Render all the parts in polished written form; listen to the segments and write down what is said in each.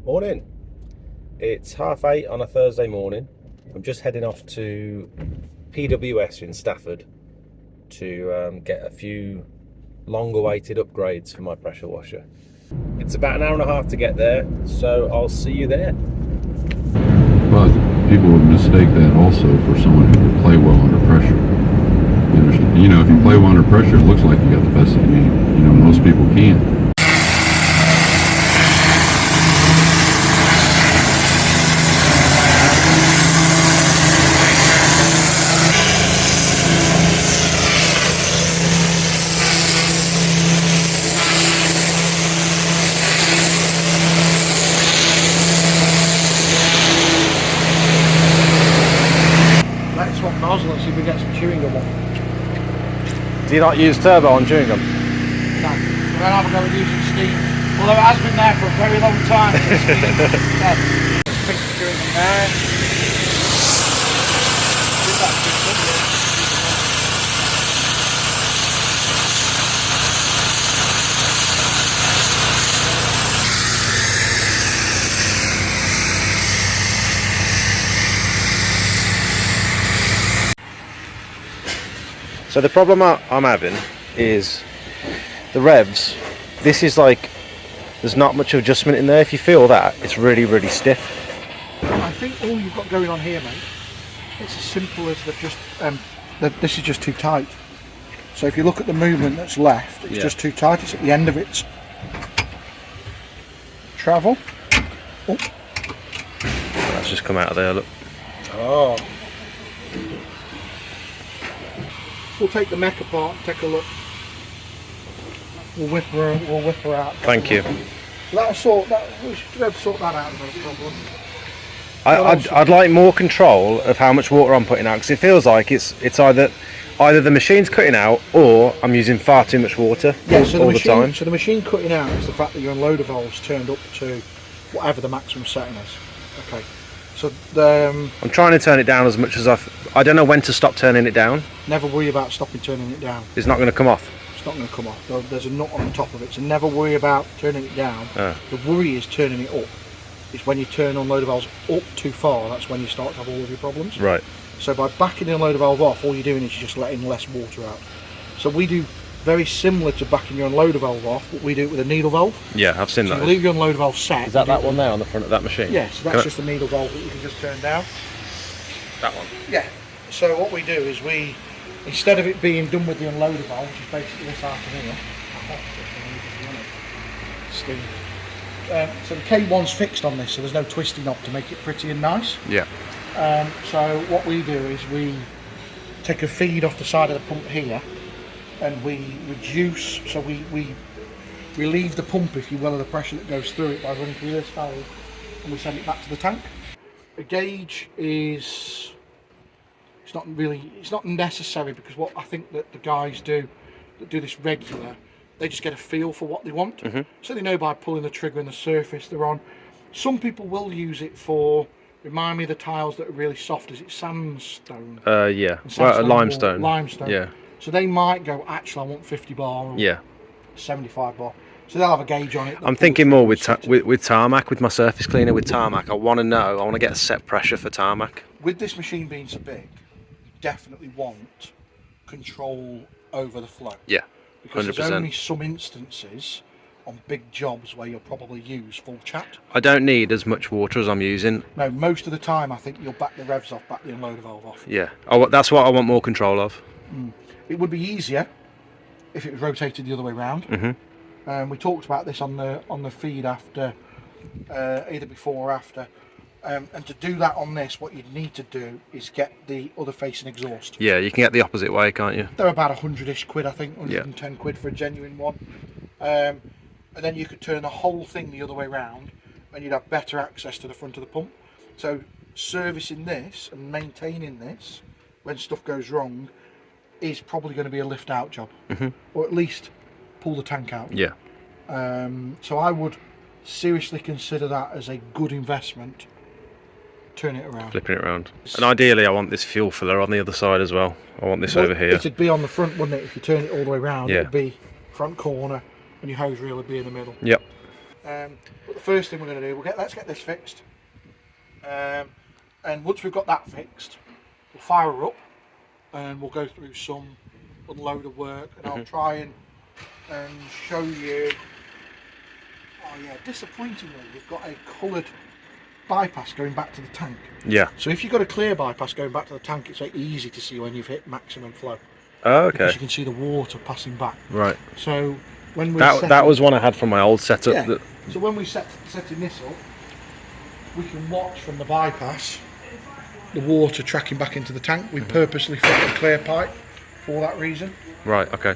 Morning. It's 8:30 on a Thursday morning. I'm just heading off to PWS in Stafford to get a few long-awaited upgrades for my pressure washer. It's about an hour and a half to get there, so I'll see you there. But people would mistake that also for someone who can play well under pressure. You understand? You know, if you play well under pressure, it looks like you got the best of the game. You know, most people can't. Let's swap nozzle and see if we get some chewing gum on. Do you not use turbo on chewing gum? No, we're going to have a go at using steam. Although it has been there for a very long time. Fix the chewing gum there. So the problem I'm having is the revs. This is like, there's not much adjustment in there. If you feel that, it's really, really stiff. I think all you've got going on here, mate, it's as simple as they've just, this is just too tight. So if you look at the movement that's left, it's just too tight. It's at the end of its travel. Oh. That's just come out of there, look. Oh. We'll take the mech apart and take a look. We'll whip her out. Thank you. That'll sort that. We should be able to sort that out, no problem. I'd like more control of how much water I'm putting out, because it feels like it's either the machine's cutting out or I'm using far too much water all the time. So the machine cutting out is the fact that your unloader valve's turned up to whatever the maximum setting is. Okay. So I'm trying to turn it down as much as I don't know when to stop turning it down. Never worry about stopping turning it down. It's not going to come off. It's not going to come off. There's a nut on the top of it, so never worry about turning it down. The worry is turning it up. It's when you turn unloader valves up too far, that's when you start to have all of your problems. Right. So by backing the unloader valve off, all you're doing is you're just letting less water out. So we do very similar to backing your unloader valve off, but we do it with a needle valve. Yeah, I've seen that. You leave your unloader valve set. Is that one there on the front of that machine? Yes, so that's just a needle valve that you can just turn down. That one? Yeah. So what we do is instead of it being done with the unloader valve, which is basically this half in here, steam. So the K1's fixed on this, so there's no twisting knob to make it pretty and nice. Yeah. So what we do is we take a feed off the side of the pump here, and we reduce, so we relieve the pump, if you will, of the pressure that goes through it by running through this valve, and we send it back to the tank. The gauge is, it's not necessary, because what I think that the guys that do this regular, they just get a feel for what they want. So they know by pulling the trigger and the surface they're on. Some people will use it for, remind me of the tiles that are really soft, is it sandstone? Yeah, well, limestone. Limestone. Yeah. So they might go, actually I want 50 bar or 75 bar. So they'll have a gauge on it. I'm thinking more with tarmac, with my surface cleaner with tarmac. I want to get a set pressure for tarmac. With this machine being so big, you definitely want control over the flow. Yeah, 100%. Because there's only some instances on big jobs where you'll probably use full chat. I don't need as much water as I'm using. No, most of the time I think you'll back the revs off, back the unloader valve off. Yeah, that's what I want more control of. It would be easier if it was rotated the other way around. We talked about this on the feed after, either before or after. And to do that on this, what you'd need to do is get the other facing exhaust. Yeah, you can get the opposite way, can't you? They're about 100-ish quid, I think, 110 quid for a genuine one. And then you could turn the whole thing the other way around, and you'd have better access to the front of the pump. So servicing this and maintaining this when stuff goes wrong is probably going to be a lift out job, or at least pull the tank out. Yeah. So I would seriously consider that as a good investment. Turn it around. Flipping it around. And ideally I want this fuel filler on the other side as well. I want this over here. It'd be on the front, wouldn't it? If you turn it all the way around, it'd be front corner, and your hose reel would be in the middle. Yep. But the first thing we're going to do, let's get this fixed. And once we've got that fixed, we'll fire her up and we'll go through some unloader work, and I'll try and show you. Oh yeah, disappointingly, we've got a coloured bypass going back to the tank. Yeah. So if you've got a clear bypass going back to the tank, it's very easy to see when you've hit maximum flow. Oh, okay. Because you can see the water passing back. Right. So when we that was one I had from my old setup. Yeah. So when we setting this up, we can watch from the bypass the water tracking back into the tank. We purposely fit a clear pipe for that reason. Right. Okay.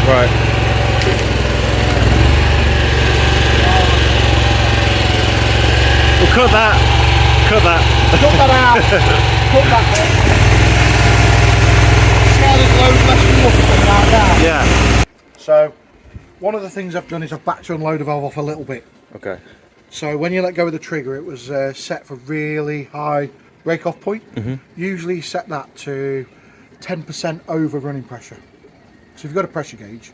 Right. Well, cut that. Cut that. Cut that out. Cut that bit. See how there's loads less water coming out now? Yeah. So, one of the things I've done is I've backed to unload the valve off a little bit. Okay. So when you let go of the trigger, it was set for really high rake off point. Usually set that to 10% over running pressure. So if you've got a pressure gauge,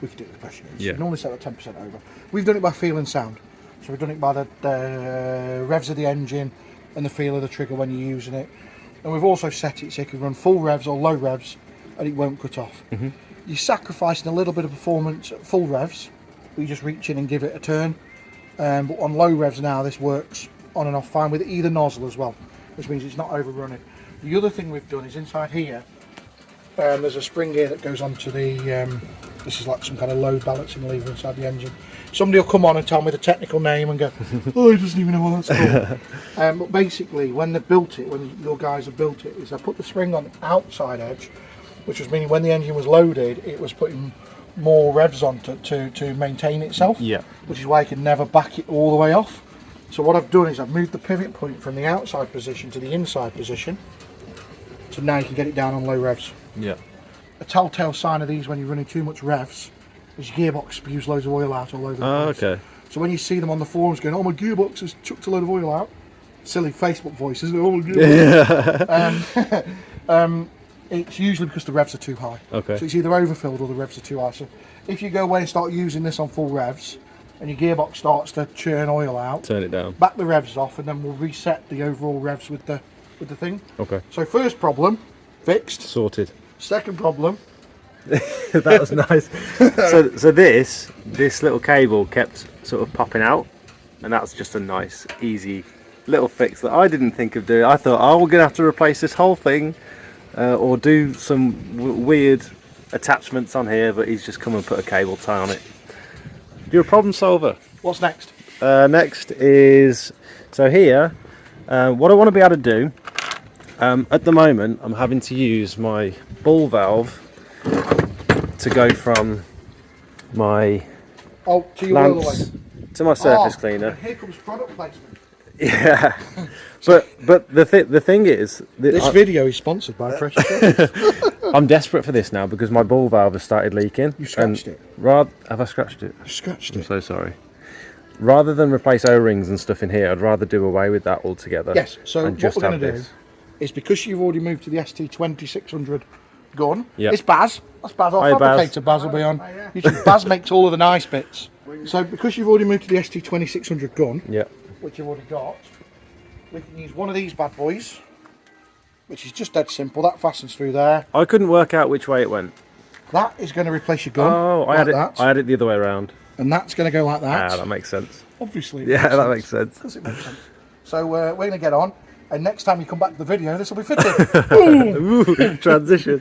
we can do it with the pressure gauge. Yeah. So normally set that 10% over. We've done it by feel and sound. So we've done it by the revs of the engine and the feel of the trigger when you're using it. And we've also set it so you can run full revs or low revs and it won't cut off. You're sacrificing a little bit of performance at full revs, but you just reach in and give it a turn. But on low revs now, this works on and off fine with either nozzle as well, which means it's not overrunning. The other thing we've done is inside here, there's a spring here that goes onto the, this is like some kind of load balancing lever inside the engine. Somebody will come on and tell me the technical name and go, oh, he doesn't even know what that's called. But basically, when they built it, when your guys have built it, is they put the spring on the outside edge, which was meaning when the engine was loaded, it was putting more revs on to maintain itself. Yeah. Which is why you can never back it all the way off. So what I've done is I've moved the pivot point from the outside position to the inside position. So now you can get it down on low revs. Yeah. A telltale sign of these when you're running too much revs is your gearbox spews loads of oil out all over the place. Okay. So when you see them on the forums going, oh, my gearbox has chucked a load of oil out, silly Facebook voice, isn't it? Oh, my gearbox. It's usually because the revs are too high. Okay. So it's either overfilled or the revs are too high. So if you go away and start using this on full revs and your gearbox starts to churn oil out, Turn it down. back the revs off and then we'll reset the overall revs with the thing. Okay. So first problem, fixed. Sorted. Second problem. That was nice. So this little cable kept sort of popping out, and that's just a nice, easy little fix that I didn't think of doing. I thought, oh, we're gonna have to replace this whole thing, or do some weird attachments on here, but he's just come and put a cable tie on it. You're a problem solver. What's next? Next is, so here, what I want to be able to do, at the moment I'm having to use my ball valve to go from my to your oil lamps line. to my surface cleaner. Here comes product placement. Yeah, but the thing is, This video is sponsored by Precious Metals. I'm desperate for this now because my ball valve has started leaking. You scratched it. Have I scratched it? You scratched I'm it. so sorry. Rather than replace O-rings and stuff in here, I'd rather do away with that altogether. Yes, so and what just we're going have to do this. is, because you've already moved to the ST2600 gun, Yep. it's Baz. That's Baz, our Hi, Baz. fabricator. Baz will be on. Baz makes all of the nice bits. So because you've already moved to the ST2600 gun, Yeah. which you've already got, we can use one of these bad boys, which is just dead simple. That fastens through there. I couldn't work out which way it went. That is going to replace your gun. Oh, I like had it. that. I had it the other way around. And that's going to go like that. Ah, that makes sense. Obviously. Yeah, that makes sense. Does it make sense? So we're going to get on, and next time you come back to the video, this will be fitted. Boom! Ooh, transition.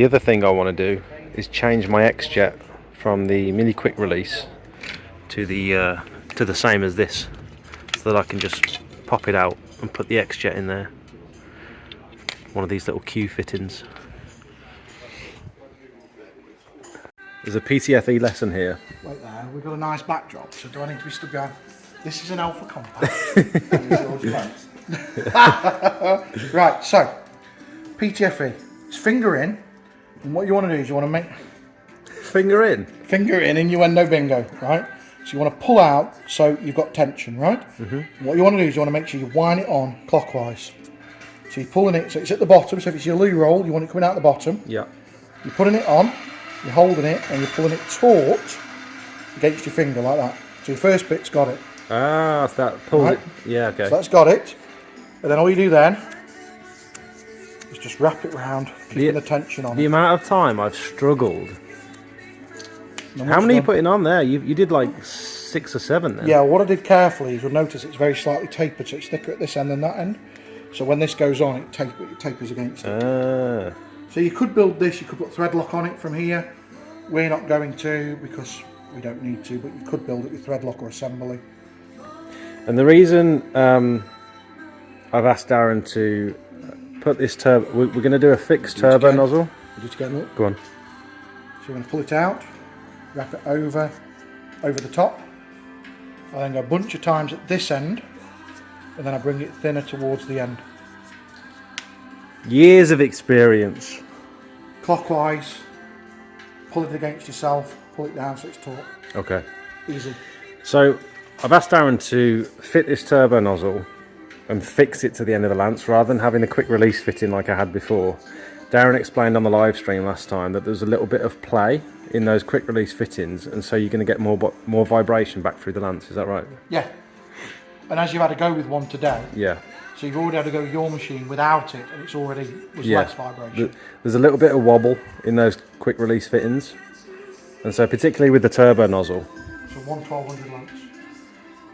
The other thing I want to do is change my X-Jet from the mini quick release to the same as this, so that I can just pop it out and put the X-Jet in there. One of these little Q fittings. There's a PTFE lesson here. Wait there, we've got a nice backdrop, so do I need to be stood behind? This is an Alpha Compact. Right, so PTFE, it's finger in, and what you want to do is you want to make Finger in, innuendo bingo, right? So you want to pull out so you've got tension, right? Mm-hmm. What you want to do is you want to make sure you wind it on clockwise. So you're pulling it, so it's at the bottom, so if it's your loo roll, you want it coming out the bottom. Yeah. You're putting it on, you're holding it, and you're pulling it taut against your finger like that. So your first bit's got it. Ah, so that pulls Right. it. Yeah, okay. So that's got it. And then all you do then is just wrap it round, keeping the tension on The it. amount of time I've struggled. And How once many are you done- putting on there? You did like 6 or 7 then. Yeah, what I did carefully is you'll notice it's very slightly tapered, so it's thicker at this end than that end. So when this goes on, it tapers against it. Ah. So you could build this, you could put thread lock on it from here. We're not going to because we don't need to, but you could build it with thread lock or assembly. And the reason I've asked Darren to put this turbo, we're going to do a fixed turbo again. nozzle. Do it again, look. Go on. So you're going to pull it out, wrap it over the top. I then go a bunch of times at this end, and then I bring it thinner towards the end. Years of experience. Clockwise, pull it against yourself, pull it down so it's taut. Okay. Easy. So I've asked Darren to fit this turbo nozzle and fix it to the end of the lance rather than having the quick release fitting like I had before. Darren explained on the live stream last time that there's a little bit of play in those quick release fittings, and so you're going to get more vibration back through the lance. Is that right? Yeah. And as you've had a go with one today, Yeah. so you've already had to go with your machine without it, and it's already was less vibration. There's a little bit of wobble in those quick release fittings, and so particularly with the turbo nozzle. So 1200 lengths.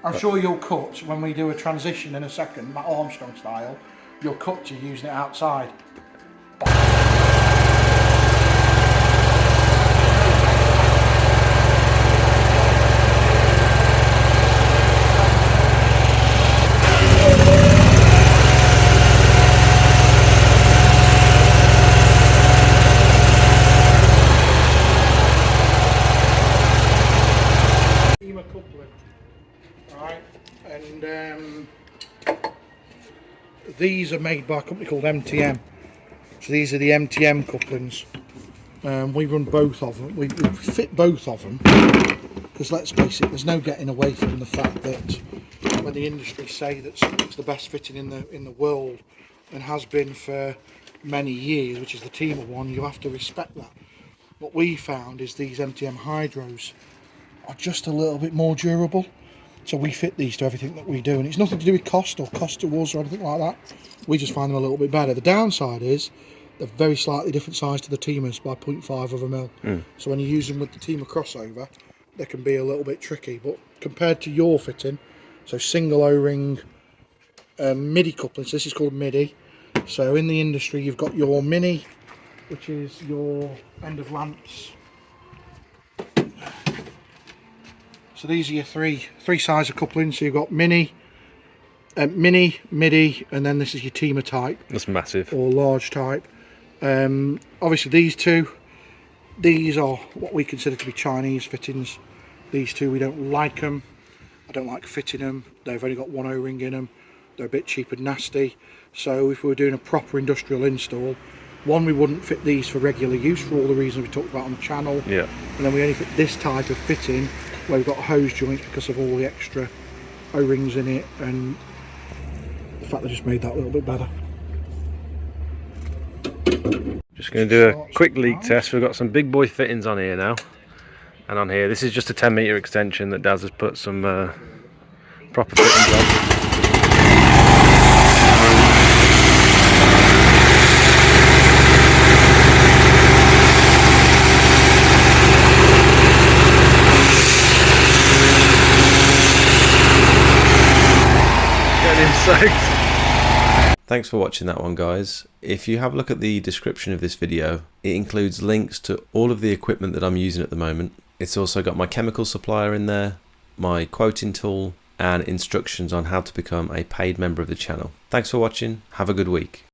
I'm sure you'll cut when we do a transition in a second, Matt Armstrong style. You'll cut you using it outside. Coupling, right? And these are made by a company called MTM. So these are the MTM couplings. We run both of them. We fit both of them because let's face it, there's no getting away from the fact that when the industry say that something's the best fitting in the world and has been for many years, which is the Teamer one, you have to respect that. What we found is these MTM hydros are just a little bit more durable, so we fit these to everything that we do, and it's nothing to do with cost or cost to us or anything like that. We just find them a little bit better. The downside is they're very slightly different size to the Teamers by 0.5 of a mil. So when you use them with the Teamer crossover, they can be a little bit tricky, but compared to your fitting, so single O-ring MIDI couplings, this is called MIDI. So in the industry you've got your mini, which is your end of lamps. So these are your three size of couplings. So you've got mini, MIDI, and then this is your Teamer type. That's massive. Or large type. Obviously these two, these are what we consider to be Chinese fittings. These two, we don't like them. I don't like fitting them. They've only got one O-ring in them. They're a bit cheap and nasty. So if we were doing a proper industrial install, one, we wouldn't fit these for regular use for all the reasons we talked about on the channel. Yeah. And then we only fit this type of fitting where we've got hose joints because of all the extra O-rings in it, and the fact they just made that a little bit better. Just going to do a quick leak test. We've got some big boy fittings on here now, and on here, this is just a 10-meter extension that Daz has put some proper fittings on. Thanks thanks for watching that one, guys. If you have a look at the description of this video, it includes links to all of the equipment that I'm using at the moment. It's also got my chemical supplier in there, my quoting tool, and instructions on how to become a paid member of the channel. Thanks for watching. Have a good week.